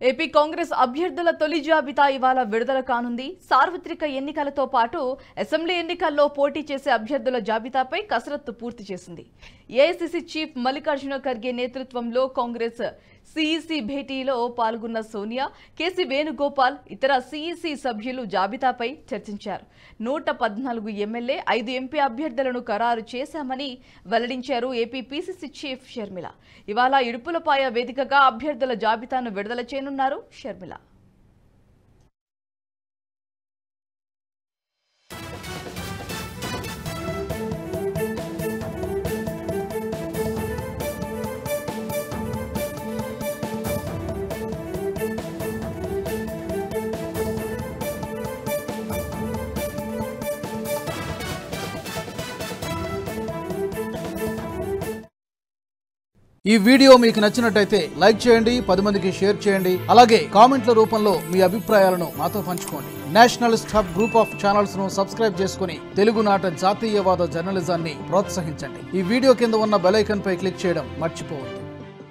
AP Congress అభ్యర్థుల తొలి జాబితా ఇవాళ విడుదల కానుంది. సార్వత్రిక ఎన్నికలతో పాటు అసెంబ్లీ ఎన్నికల్లో పోటీ చేసే అభ్యర్థుల జాబితాపై కసరత్తు పూర్తి చేసింది. ఏఐసీసీ చీఫ్ మల్లికార్జున ఖర్గే నేతృత్వంలో కాంగ్రెస్ సీఈసీ భేటీలో పాల్గొన్న సోనియా, కేసీ వేణుగోపాల్ ఇతర సీఈసీ సభ్యులు జాబితాపై చర్చించారు. 114 ఎమ్మెల్యే, 5 ఎంపీ అభ్యర్థులను ఖరారు చేశామని వెల్లడించారు ఏపీ పీసీసీ చీఫ్ షర్మిల. ఇవాళ ఇడుపులపాయ వేదికగా అభ్యర్థుల జాబితాను విడుదల చేయనున్నారు షర్మిల. ఈ వీడియో మీకు నచ్చినట్టయితే లైక్ చేయండి, 10 మందికి షేర్ చేయండి. అలాగే కామెంట్ల రూపంలో మీ అభిప్రాయాలను మాతో పంచుకోండి. Nationalist hub group of channels ను సబ్స్క్రైబ్ చేసుకుని తెలుగునాట జాతీయవాద జర్నలిజాన్ని ప్రోత్సహించండి. ఈ వీడియో కింద ఉన్న బెల్ ఐకాన్ పై క్లిక్ చేయడం మర్చిపోవద్దు.